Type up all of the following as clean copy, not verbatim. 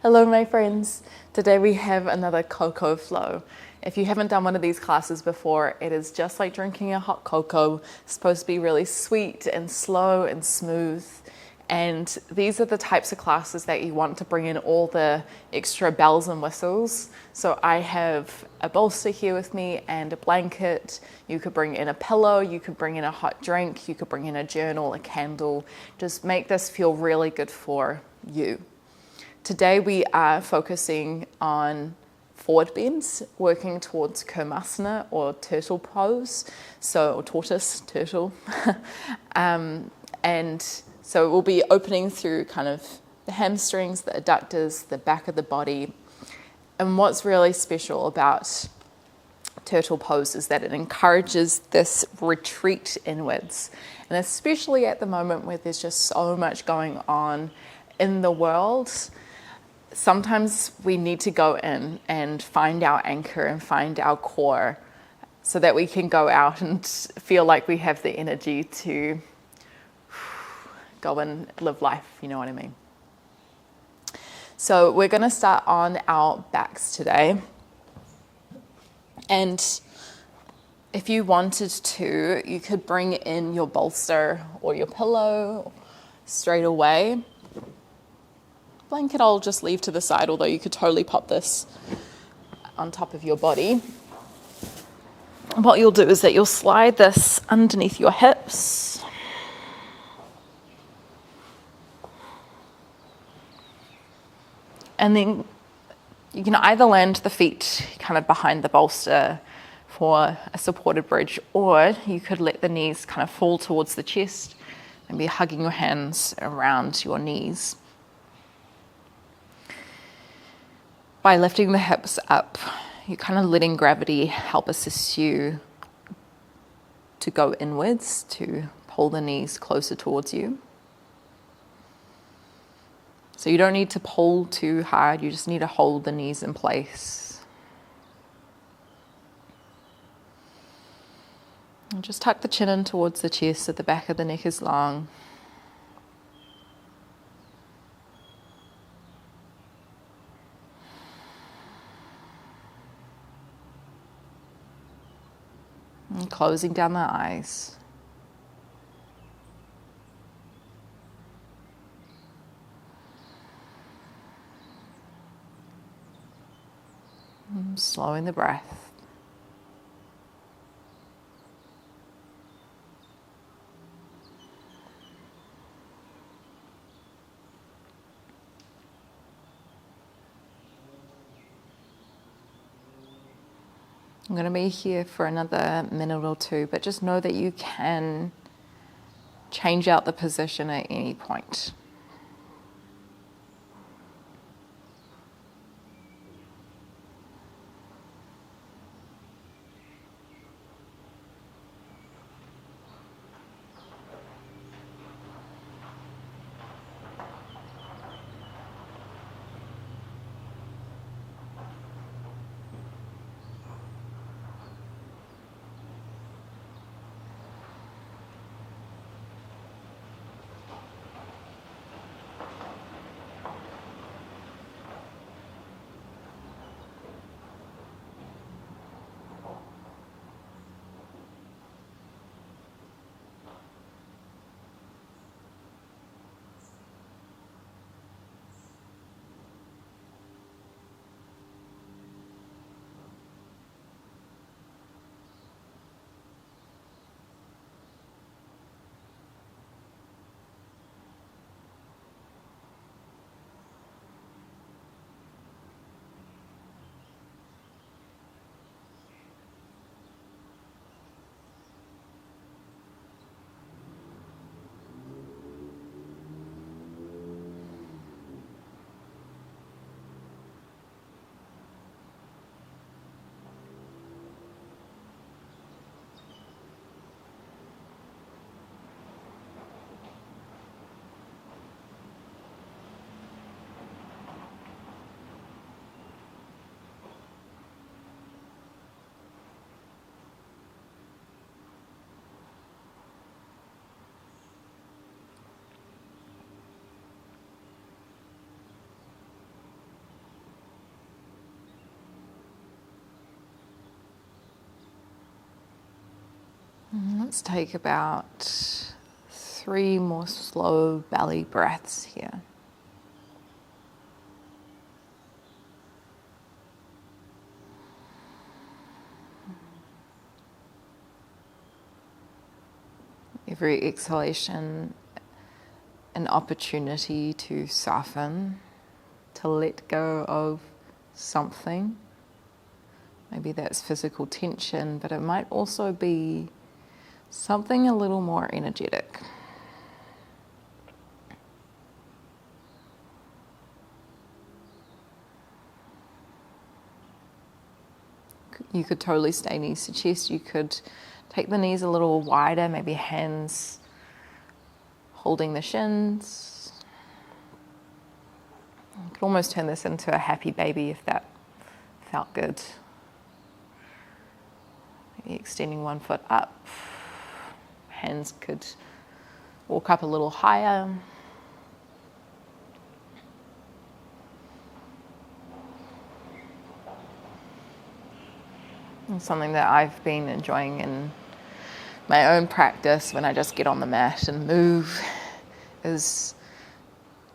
Hello my friends, today we have another cocoa flow. If you haven't done one of these classes before, it is just like drinking a hot cocoa. It's supposed to be really sweet and slow and smooth. And these are the types of classes that you want to bring in all the extra bells and whistles. So I have a bolster here with me and a blanket. You could bring in a pillow, you could bring in a hot drink, you could bring in a journal, a candle. Just make this feel really good for you. Today we are focusing on forward bends, working towards Kurmasana or turtle pose, or tortoise, turtle. And so we'll be opening through kind of the hamstrings, the adductors, the back of the body. And what's really special about turtle pose is that it encourages this retreat inwards. And especially at the moment where there's just so much going on in the world, sometimes we need to go in and find our anchor and find our core so that we can go out and feel like we have the energy to go and live life, you know what I mean? So we're going to start on our backs today. And if you wanted to, you could bring in your bolster or your pillow straight away. Blanket I'll just leave to the side, although you could totally pop this on top of your body. What you'll do is that you'll slide this underneath your hips. And then you can either land the feet kind of behind the bolster for a supported bridge, or you could let the knees kind of fall towards the chest and be hugging your hands around your knees. By lifting the hips up, you're kind of letting gravity help assist you to go inwards, to pull the knees closer towards you. So you don't need to pull too hard, you just need to hold the knees in place. And just tuck the chin in towards the chest so the back of the neck is long. And closing down the eyes. And slowing the breath. I'm going to be here for another minute or two, but just know that you can change out the position at any point. Let's take about 3 more slow belly breaths here. Every exhalation, an opportunity to soften, to let go of something. Maybe that's physical tension, but it might also be something a little more energetic. You could totally stay knees to chest. You could take the knees a little wider, maybe hands holding the shins. You could almost turn this into a happy baby if that felt good. Maybe extending one foot up. Hands could walk up a little higher. And something that I've been enjoying in my own practice when I just get on the mat and move is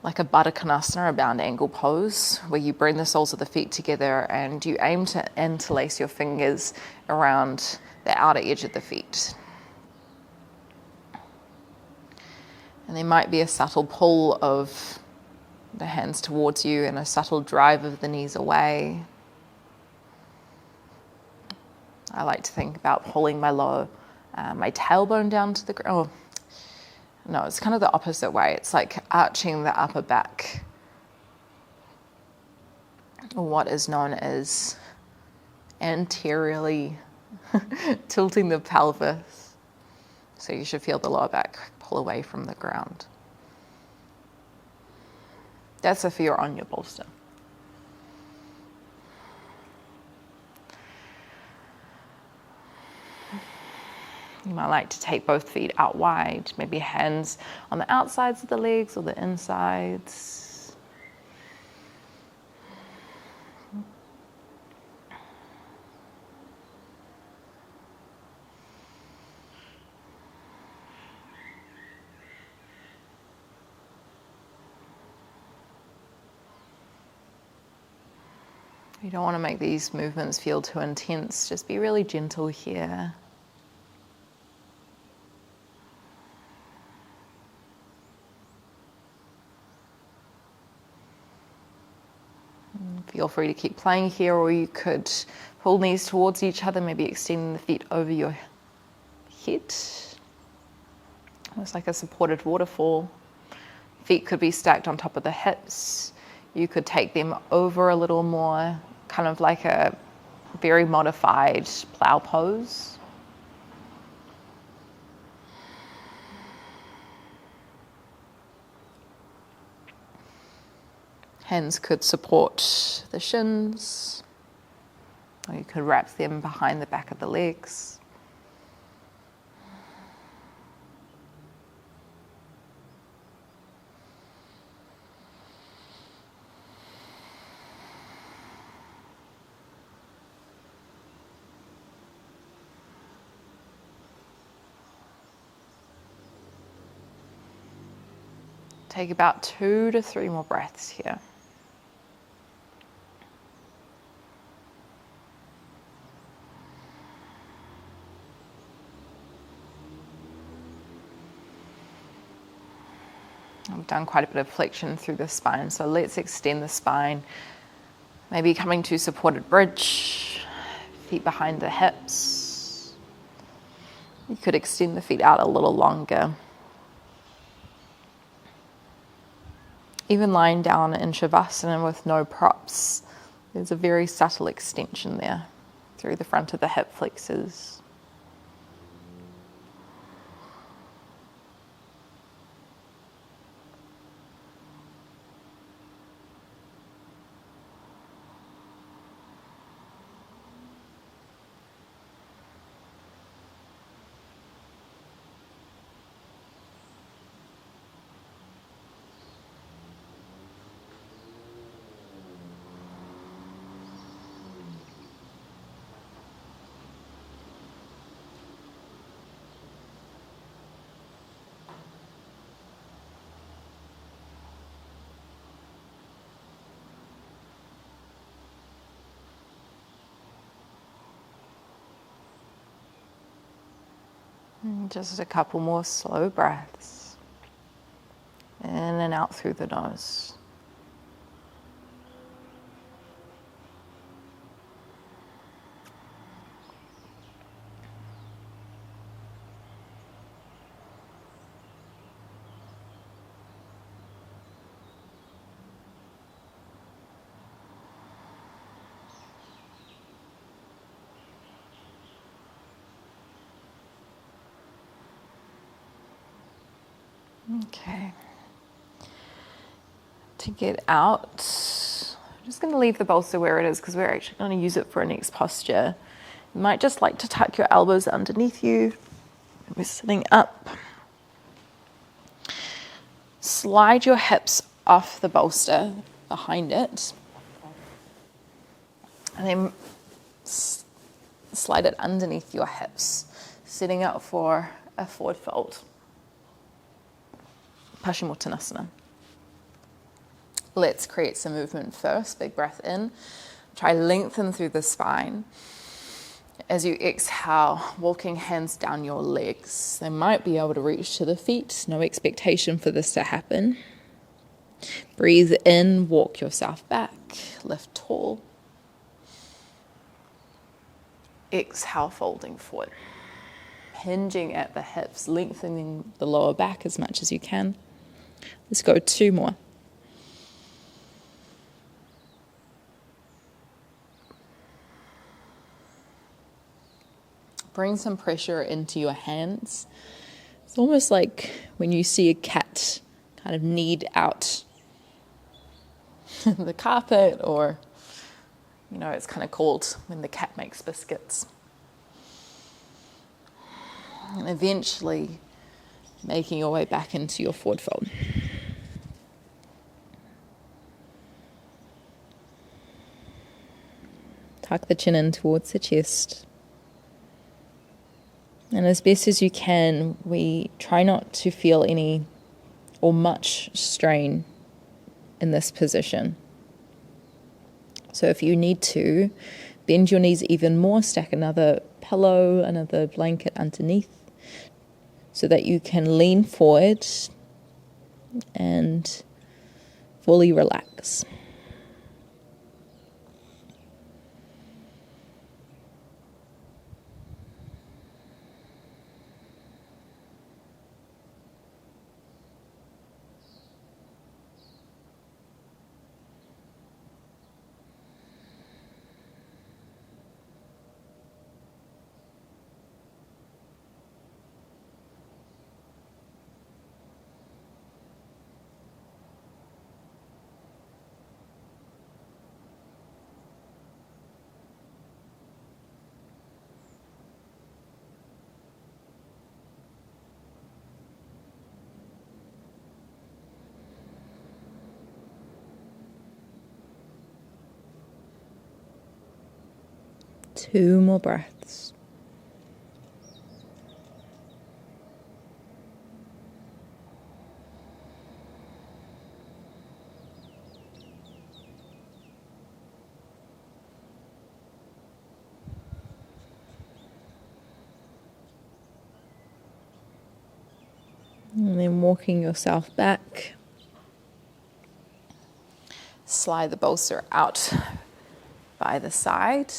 like a Kumasana, a bound angle pose, where you bring the soles of the feet together and you aim to interlace your fingers around the outer edge of the feet. And there might be a subtle pull of the hands towards you and a subtle drive of the knees away. I like to think about pulling my my tailbone down to the ground. Oh, no, it's kind of the opposite way. It's like arching the upper back, or what is known as anteriorly tilting the pelvis. So you should feel the lower back pull away from the ground. That's if you're on your bolster. You might like to take both feet out wide, maybe hands on the outsides of the legs or the insides. You don't want to make these movements feel too intense. Just be really gentle here. Feel free to keep playing here, or you could pull knees towards each other, maybe extending the feet over your head. Almost like a supported waterfall. Feet could be stacked on top of the hips. You could take them over a little more, kind of like a very modified plow pose. Hands could support the shins, or you could wrap them behind the back of the legs. Take about 2 to 3 more breaths here. I've done quite a bit of flexion through the spine, so let's extend the spine. Maybe coming to supported bridge, feet behind the hips. You could extend the feet out a little longer. Even lying down in Savasana with no props, there's a very subtle extension there through the front of the hip flexors. And just a couple more slow breaths. In and out through the nose. Okay. To get out, I'm just going to leave the bolster where it is because we're actually going to use it for our next posture. You might just like to tuck your elbows underneath you. We're sitting up. Slide your hips off the bolster behind it. And then slide it underneath your hips, setting up for a forward fold. Paschimottanasana. Let's create some movement first. Big breath in. Try lengthen through the spine. As you exhale, walking hands down your legs. They might be able to reach to the feet. No expectation for this to happen. Breathe in, walk yourself back. Lift tall. Exhale, folding forward. Hinging at the hips, lengthening the lower back as much as you can. Let's go 2 more. Bring some pressure into your hands. It's almost like when you see a cat kind of knead out the carpet, or, you know, it's kind of called when the cat makes biscuits. And eventually making your way back into your forward fold. Tuck the chin in towards the chest. And as best as you can, we try not to feel any or much strain in this position. So if you need to, bend your knees even more, stack another pillow, another blanket underneath, so that you can lean forward and fully relax. Two more breaths. And then walking yourself back. Slide the bolster out by the side.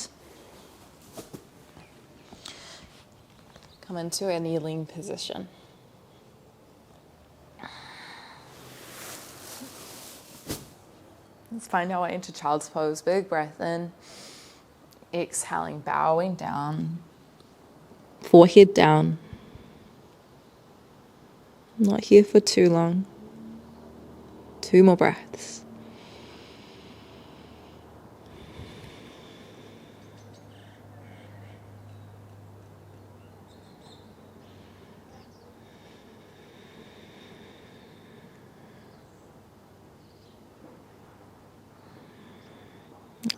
Come into a kneeling position. Let's find our way into child's pose. Big breath in. Exhaling, bowing down. Forehead down. Not here for too long. 2 more breaths.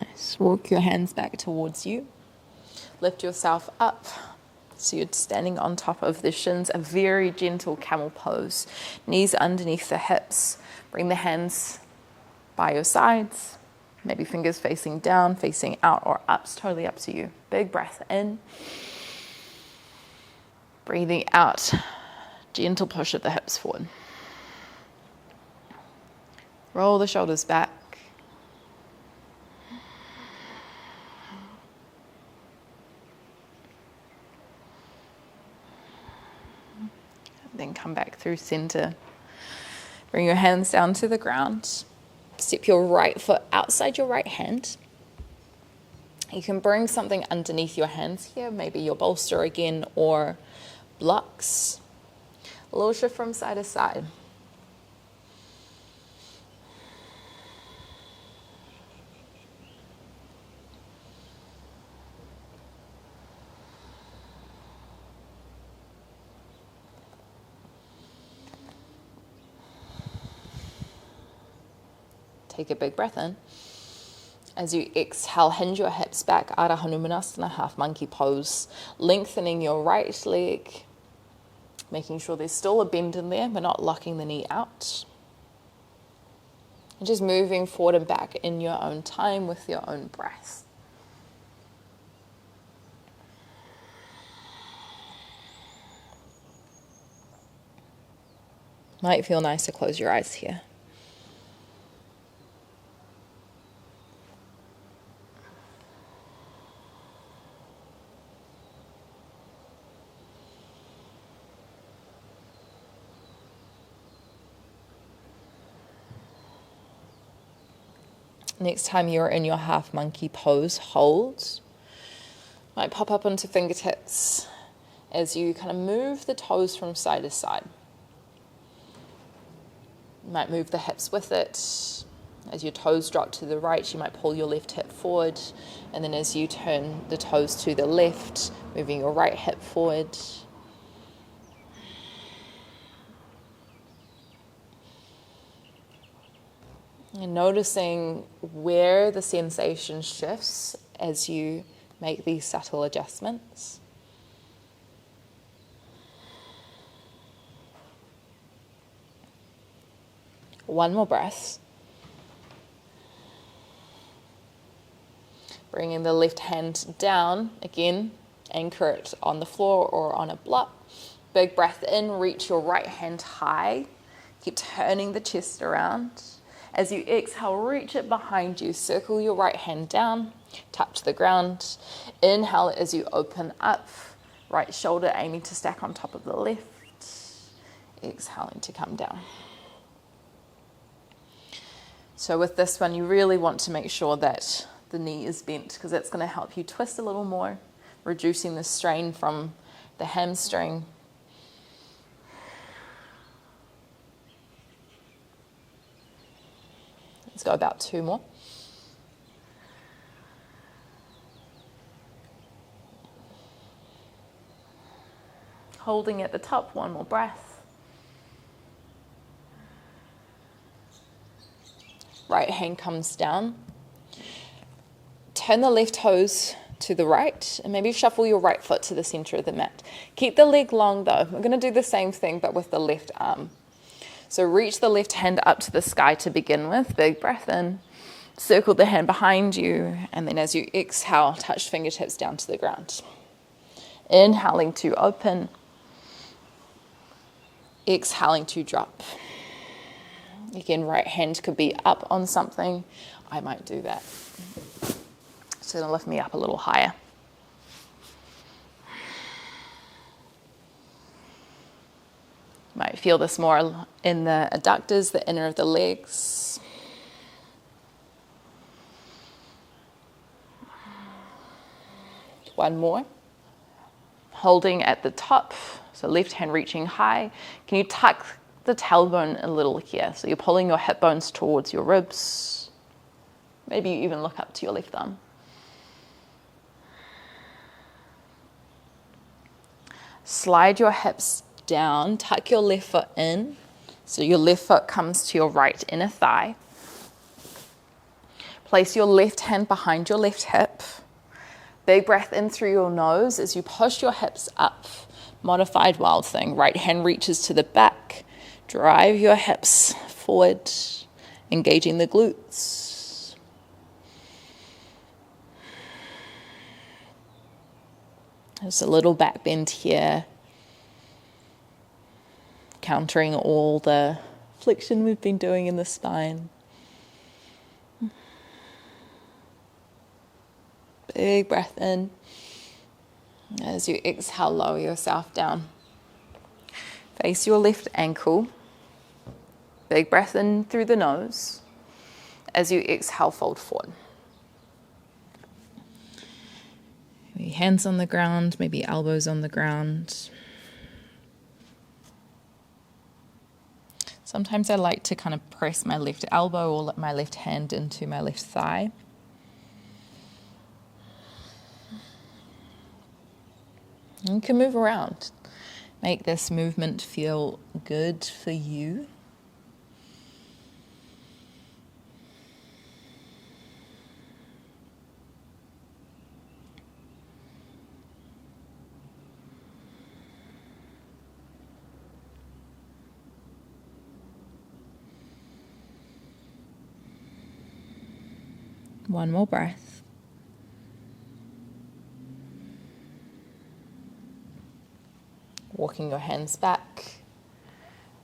Nice. Walk your hands back towards you. Lift yourself up. So you're standing on top of the shins, a very gentle camel pose. Knees underneath the hips. Bring the hands by your sides. Maybe fingers facing down, facing out or up. It's totally up to you. Big breath in. Breathing out, gentle push of the hips forward. Roll the shoulders back. Then come back through center. Bring your hands down to the ground. Step your right foot outside your right hand. You can bring something underneath your hands here, maybe your bolster again, or blocks. A little shift from side to side. Take a big breath in. As you exhale, hinge your hips back, Ardha Hanumanasana, half monkey pose, lengthening your right leg, making sure there's still a bend in there, but not locking the knee out. And just moving forward and back in your own time with your own breath. Might feel nice to close your eyes here. Next time you're in your half monkey pose, hold. Might pop up onto fingertips as you kind of move the toes from side to side. You might move the hips with it. As your toes drop to the right, you might pull your left hip forward. And then as you turn the toes to the left, moving your right hip forward. And noticing where the sensation shifts as you make these subtle adjustments. One more breath. Bringing the left hand down, again, anchor it on the floor or on a block. Big breath in, reach your right hand high. Keep turning the chest around. As you exhale, reach it behind you. Circle your right hand down, touch the ground. Inhale as you open up. Right shoulder aiming to stack on top of the left. Exhaling to come down. So with this one, you really want to make sure that the knee is bent because that's going to help you twist a little more, reducing the strain from the hamstring. Let's go about 2 more. Holding at the top, 1 more breath. Right hand comes down. Turn the left toes to the right and maybe shuffle your right foot to the center of the mat. Keep the leg long though. We're going to do the same thing but with the left arm. So reach the left hand up to the sky to begin with. Big breath in. Circle the hand behind you. And then as you exhale, touch fingertips down to the ground. Inhaling to open. Exhaling to drop. Again, right hand could be up on something. I might do that. It's going to lift me up a little higher. Might feel this more in the adductors, the inner of the legs. One more. Holding at the top, so left hand reaching high. Can you tuck the tailbone a little here? So you're pulling your hip bones towards your ribs. Maybe you even look up to your left thumb. Slide your hips down, tuck your left foot in, so your left foot comes to your right inner thigh. Place your left hand behind your left hip. Big breath in through your nose as you push your hips up. Modified wild thing. Right hand reaches to the back. Drive your hips forward, engaging the glutes. There's a little back bend here. countering all the flexion we've been doing in the spine. Big breath in. As you exhale, lower yourself down. Face your left ankle. Big breath in through the nose. As you exhale, fold forward. Maybe hands on the ground, maybe elbows on the ground. Sometimes I like to kind of press my left elbow or my left hand into my left thigh. You can move around. Make this movement feel good for you. One more breath. Walking your hands back.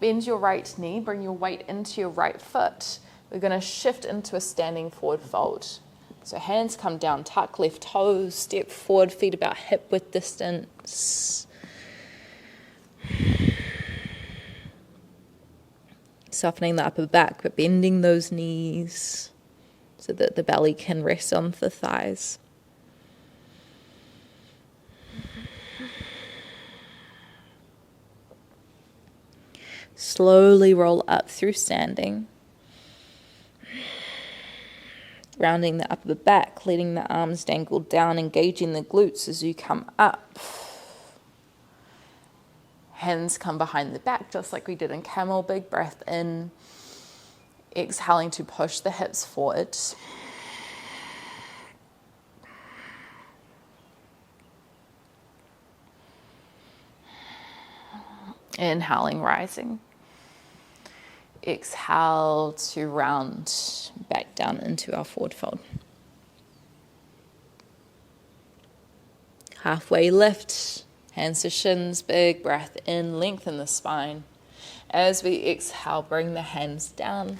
Bend your right knee, bring your weight into your right foot. We're going to shift into a standing forward fold. So hands come down, tuck left toes, step forward, feet about hip width distance. Softening the upper back, but bending those knees so that the belly can rest on the thighs. Slowly roll up through standing. Rounding the upper back, letting the arms dangle down, engaging the glutes as you come up. Hands come behind the back, just like we did in camel. Big breath in. Exhaling to push the hips forward. Inhaling, rising. Exhale to round back down into our forward fold. Halfway lift, hands to shins, big breath in, lengthen the spine. As we exhale, bring the hands down.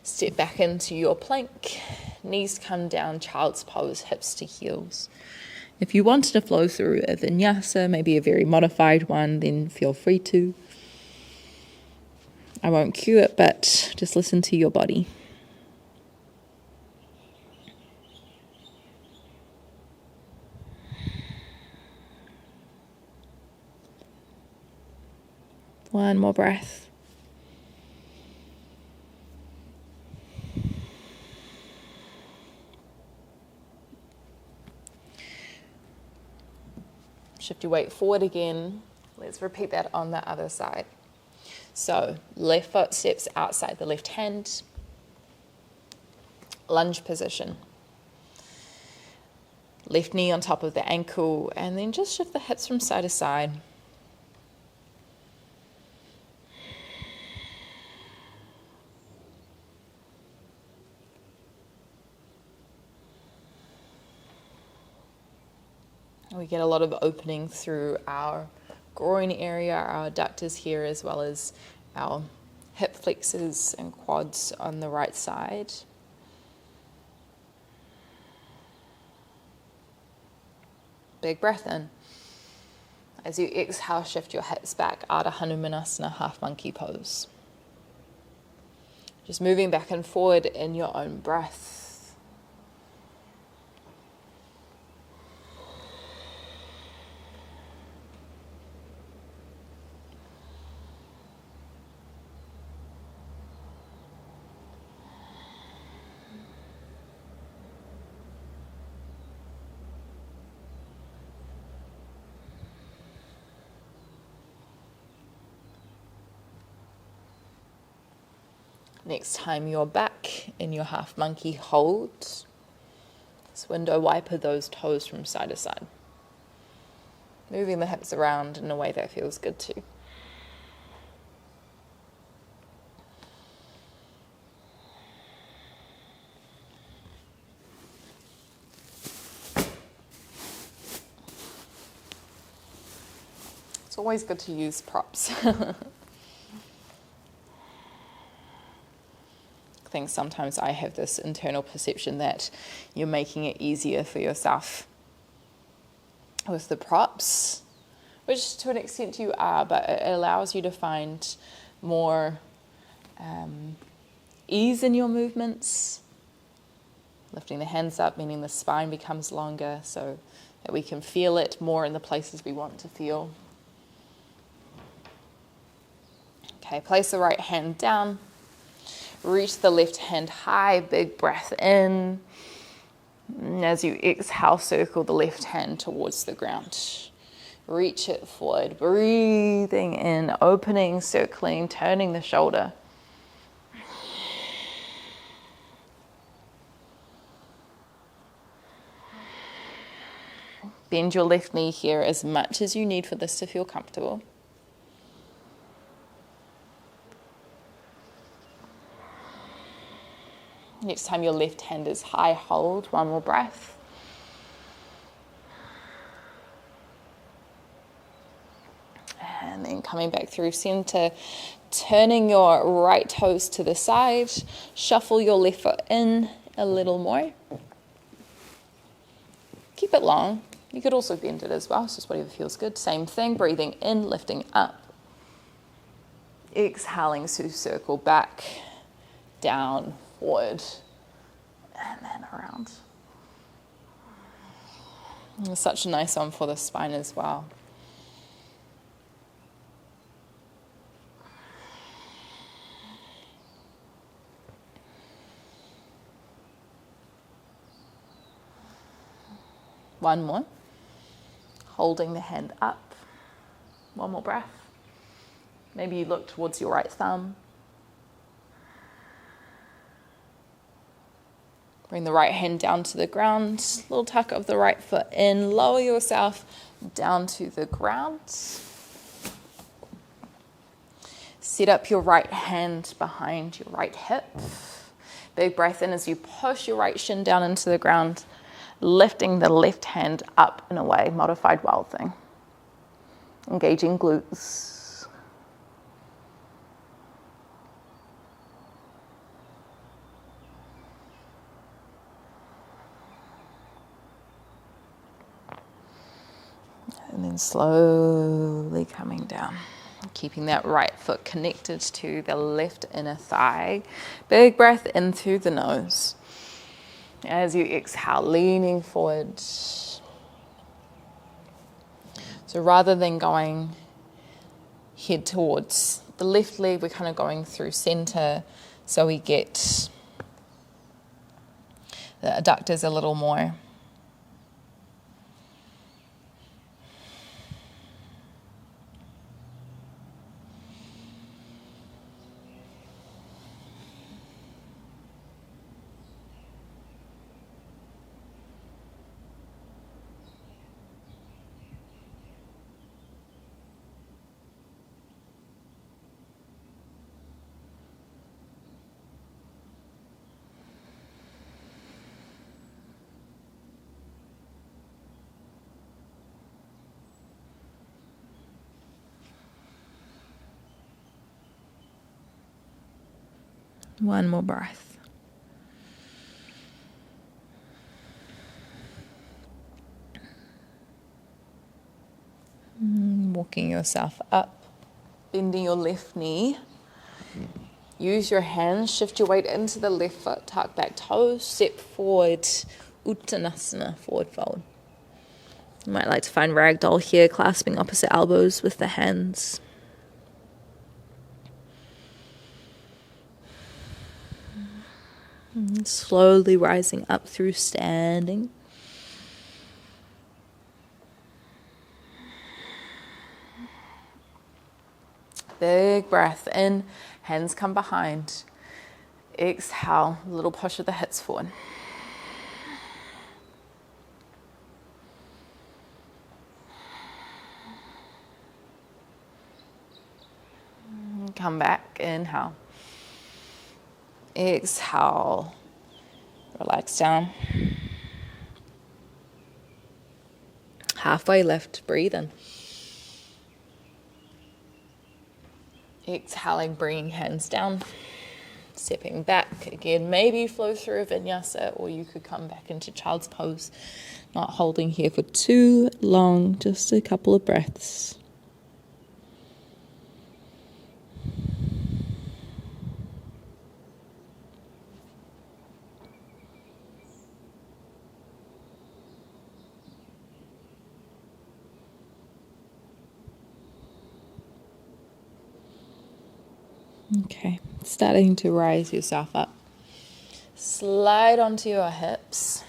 Step back into your plank. Knees come down, child's pose, hips to heels. If you wanted to flow through a vinyasa, maybe a very modified one, then feel free to. I won't cue it, but just listen to your body. One more breath. Shift your weight forward again. Let's repeat that on the other side. So left foot steps outside the left hand. Lunge position. Left knee on top of the ankle, and then just shift the hips from side to side. We get a lot of opening through our groin area, our adductors here, as well as our hip flexors and quads on the right side. Big breath in. As you exhale, shift your hips back, Ardha Hanumanasana, half monkey pose. Just moving back and forward in your own breath. Next time you're back in your half monkey hold, just window wiper those toes from side to side. Moving the hips around in a way that feels good too. It's always good to use props. I think sometimes I have this internal perception that you're making it easier for yourself with the props, which to an extent you are, but it allows you to find more ease in your movements. Lifting the hands up, meaning the spine becomes longer so that we can feel it more in the places we want to feel. Okay, place the right hand down. Reach the left hand high, big breath in. And as you exhale, circle the left hand towards the ground. Reach it forward, breathing in, opening, circling, turning the shoulder. Bend your left knee here as much as you need for this to feel comfortable. Next time your left hand is high, hold one more breath. And then coming back through center, turning your right toes to the side, shuffle your left foot in a little more. Keep it long. You could also bend it as well, it's just whatever feels good. Same thing, breathing in, lifting up. Exhaling to circle back, down, forward, and then around. It's such a nice one for the spine as well. One more. Holding the hand up. One more breath. Maybe you look towards your right thumb. Bring the right hand down to the ground. Little tuck of the right foot in. Lower yourself down to the ground. Set up your right hand behind your right hip. Big breath in as you push your right shin down into the ground, lifting the left hand up and away, modified wild thing. Engaging glutes. And then slowly coming down. Keeping that right foot connected to the left inner thigh. Big breath in through the nose. As you exhale, leaning forward. So rather than going head towards the left leg, we're kind of going through center so we get the adductors a little more. One more breath. Walking yourself up, bending your left knee. Use your hands, shift your weight into the left foot, tuck back toes, step forward, Uttanasana, forward fold. You might like to find ragdoll here, clasping opposite elbows with the hands. Slowly rising up through standing. Big breath in, hands come behind. Exhale, a little push of the hips forward. Come back, inhale. Exhale, relax down. Halfway lift, breathe in. Exhaling, bringing hands down, stepping back. Again, maybe flow through a vinyasa, or you could come back into child's pose. Not holding here for too long, just a couple of breaths. Okay, starting to rise yourself up. Slide onto your hips.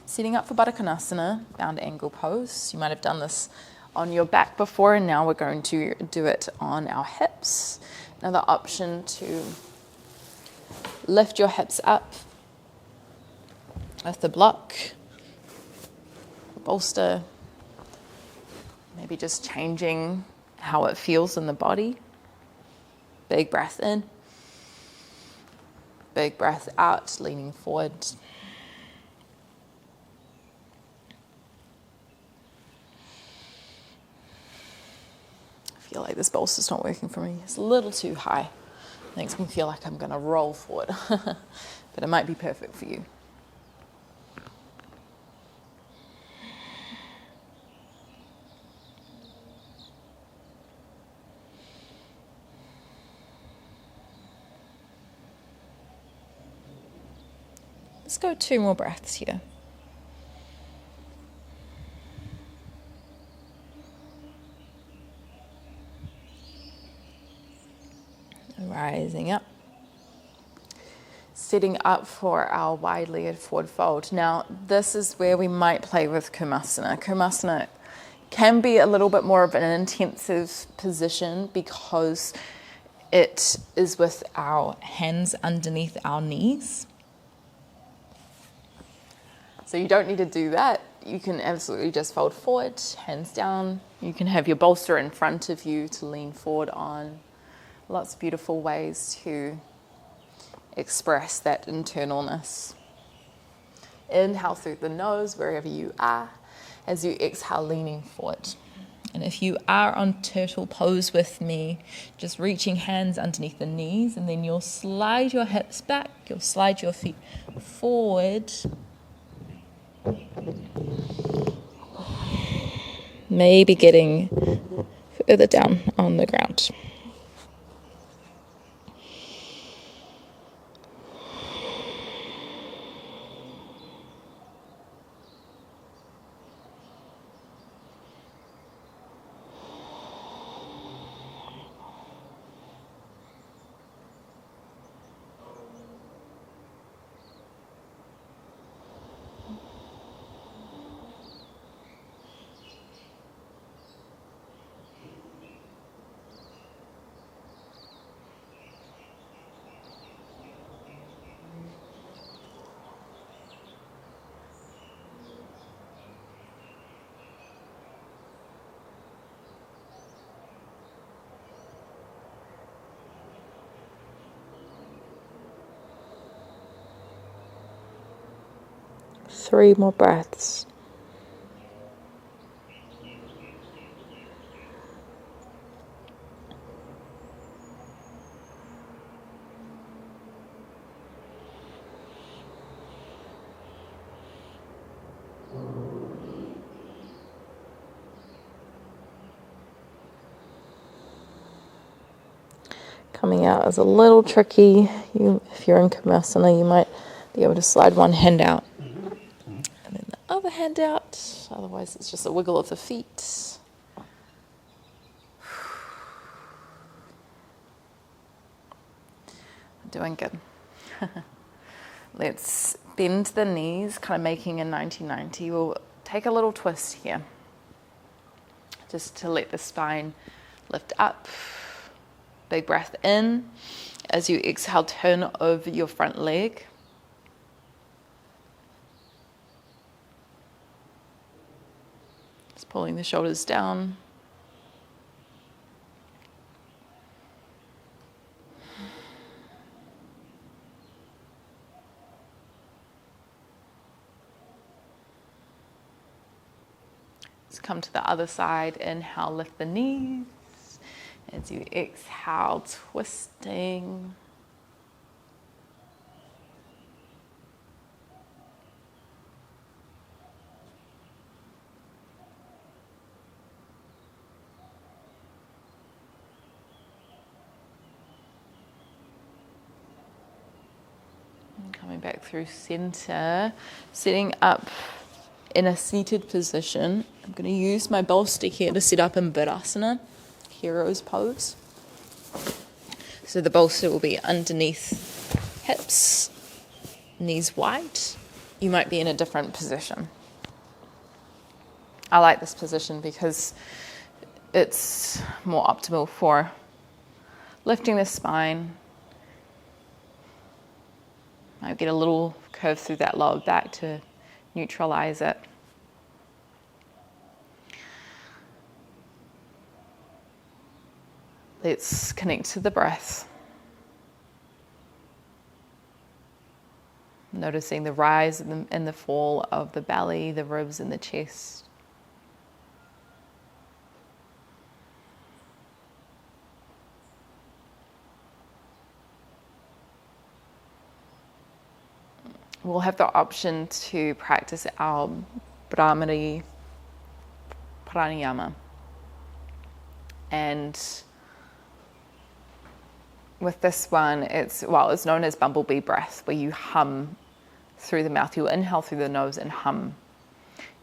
Sitting up for Baddha Konasana, bound angle pose. You might have done this on your back before, and now we're going to do it on our hips. Another option to lift your hips up with the block, bolster, maybe just changing how it feels in the body. Big breath in, big breath out, leaning forward. I feel like this bolster's not working for me. It's a little too high. It makes me feel like I'm going to roll forward, but it might be perfect for you. Let's go 2 more breaths here. Rising up. Setting up for our wide-legged forward fold. Now, this is where we might play with Kurmasana. Kurmasana can be a little bit more of an intensive position because it is with our hands underneath our knees. So you don't need to do that. You can absolutely just fold forward, hands down. You can have your bolster in front of you to lean forward on. Lots of beautiful ways to express that internalness. Inhale through the nose wherever you are, as you exhale, leaning forward. And if you are on turtle pose with me, just reaching hands underneath the knees, and then you'll slide your hips back, you'll slide your feet forward. Maybe getting further down on the ground. Three more breaths. Coming out is a little tricky. If you're in Kumasana, you might be able to slide one hand out and then the other hand out. Otherwise, it's just a wiggle of the feet. Doing good. Let's bend the knees, kind of making a 90-90. We'll take a little twist here, just to let the spine lift up. Big breath in. As you exhale, turn over your front leg. Just pulling the shoulders down. Let's come to the other side. Inhale, lift the knees. As you exhale, twisting. And coming back through center, sitting up in a seated position. I'm going to use my bolster here to sit up in Virasana, hero's pose. So the bolster will be underneath hips, knees wide. You might be in a different position. I like this position because it's more optimal for lifting the spine. Might get a little curve through that lower back to neutralize it. Let's connect to the breath. Noticing the rise and the fall of the belly, the ribs and the chest. We'll have the option to practice our Brahmari pranayama. And with this one, it's known as bumblebee breath, where you hum through the mouth. You inhale through the nose and hum.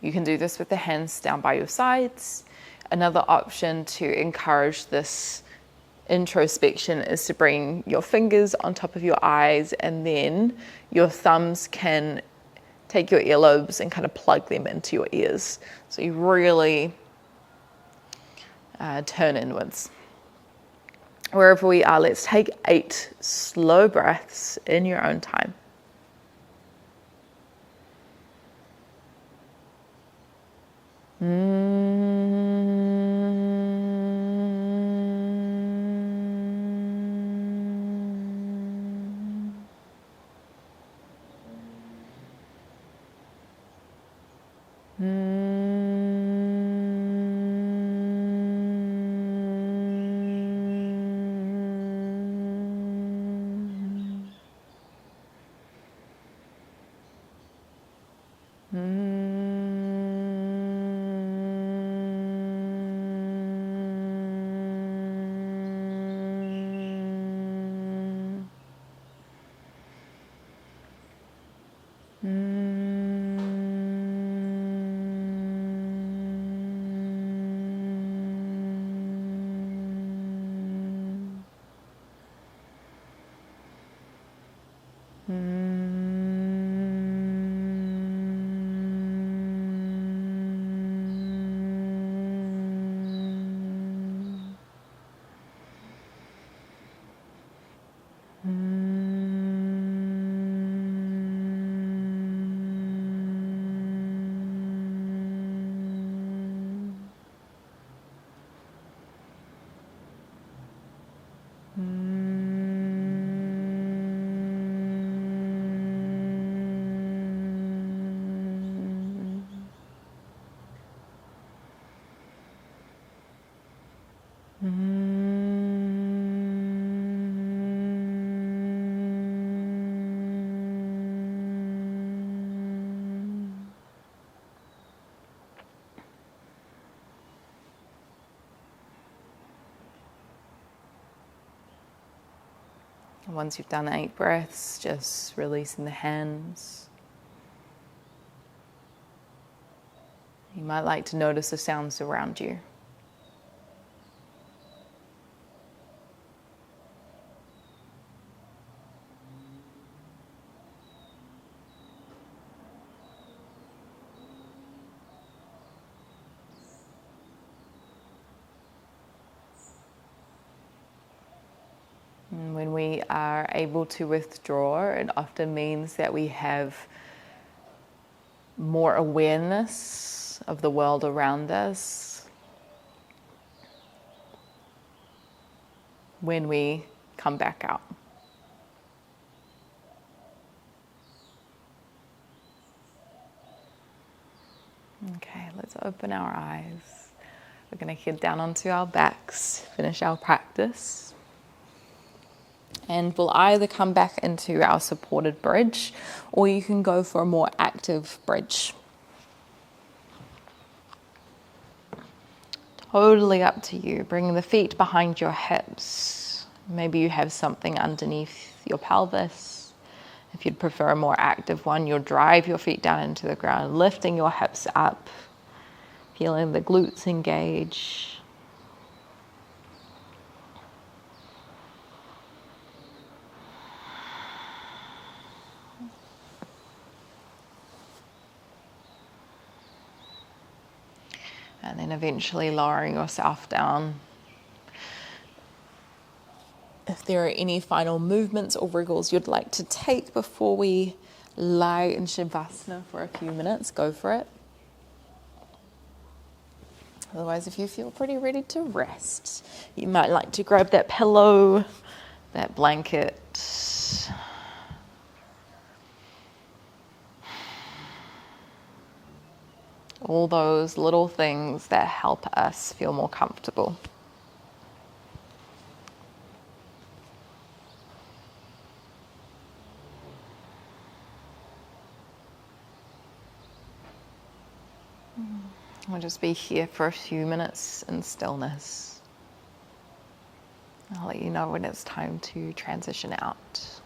You can do this with the hands down by your sides. Another option to encourage this introspection is to bring your fingers on top of your eyes, and then your thumbs can take your earlobes and kind of plug them into your ears. So you really turn inwards. Wherever we are, let's take 8 slow breaths in your own time. Once you've done 8 breaths, just releasing the hands. You might like to notice the sounds around you. And when we are able to withdraw, it often means that we have more awareness of the world around us. When we come back out. Okay, let's open our eyes. We're going to head down onto our backs, finish our practice. And we'll either come back into our supported bridge, or you can go for a more active bridge. Totally up to you. Bring the feet behind your hips. Maybe you have something underneath your pelvis. If you'd prefer a more active one, you'll drive your feet down into the ground, lifting your hips up, feeling the glutes engage. And then eventually lowering yourself down. If there are any final movements or wriggles you'd like to take before we lie in Savasana for a few minutes, go for it. Otherwise, if you feel pretty ready to rest, you might like to grab that pillow, that blanket. All those little things that help us feel more comfortable. We'll just be here for a few minutes in stillness. I'll let you know when it's time to transition out.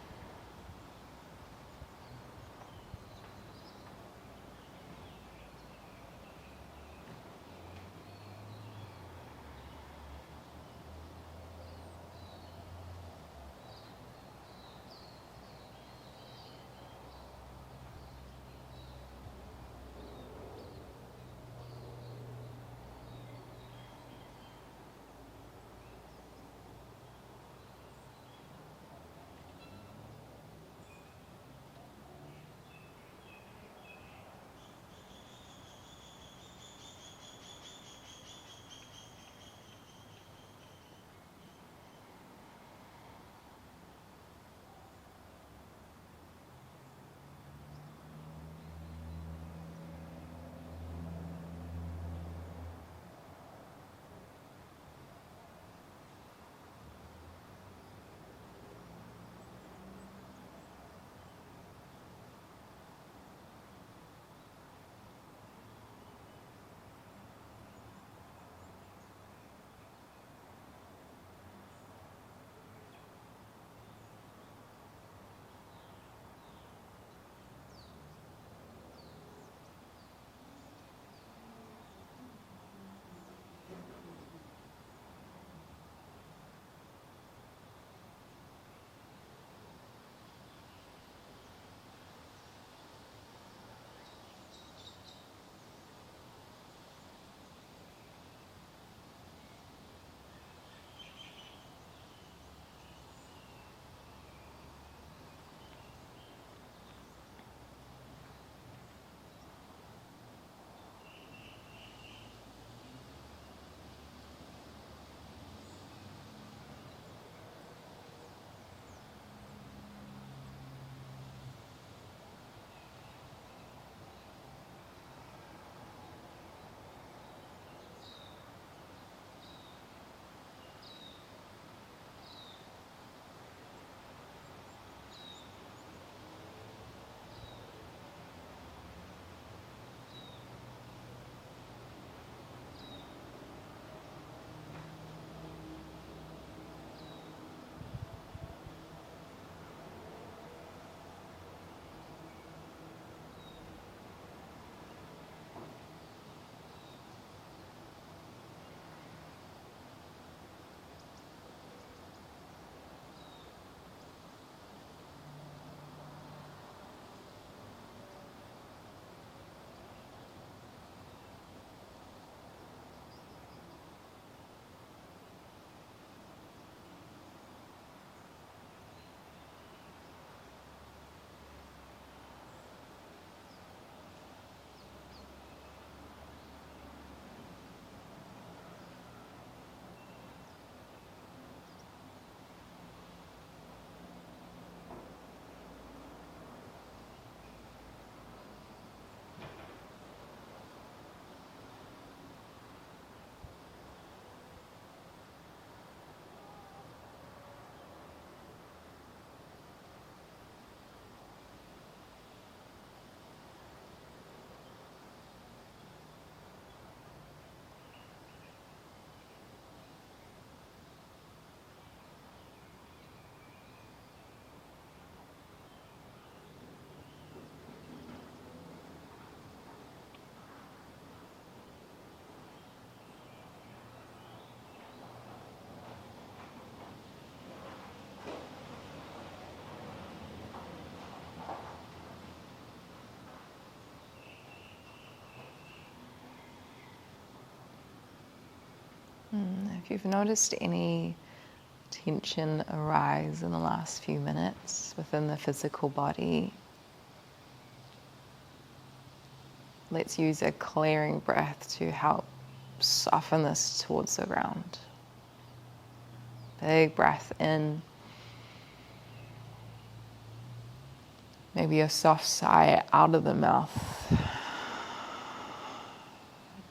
If you've noticed any tension arise in the last few minutes within the physical body, let's use a clearing breath to help soften this towards the ground. Big breath in. Maybe a soft sigh out of the mouth,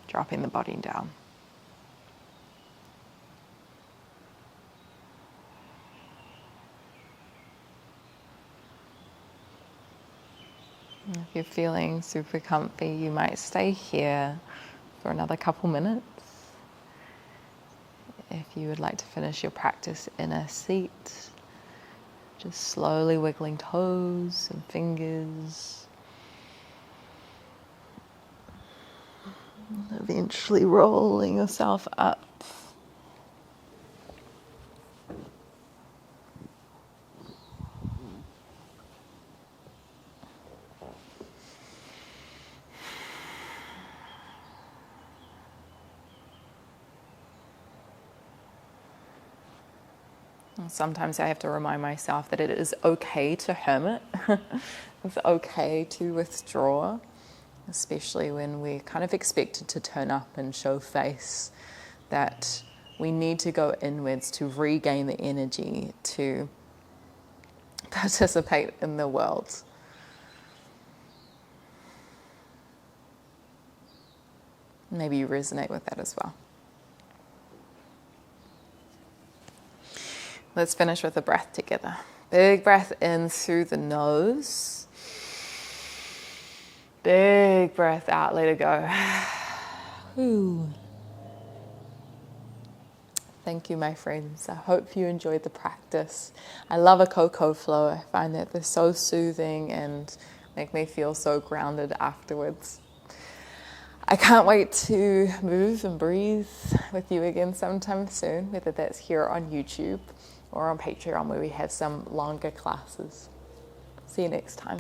dropping the body down. If you're feeling super comfy, you might stay here for another couple minutes. If you would like to finish your practice in a seat, just slowly wiggling toes and fingers. Eventually rolling yourself up. Sometimes I have to remind myself that it is okay to hermit. It's okay to withdraw, especially when we're kind of expected to turn up and show face, that we need to go inwards to regain the energy to participate in the world. Maybe you resonate with that as well. Let's finish with a breath together. Big breath in through the nose. Big breath out, let it go. Whew. Thank you, my friends. I hope you enjoyed the practice. I love a cocoa flow. I find that they're so soothing and make me feel so grounded afterwards. I can't wait to move and breathe with you again sometime soon, whether that's here on YouTube or on Patreon, where we have some longer classes. See you next time.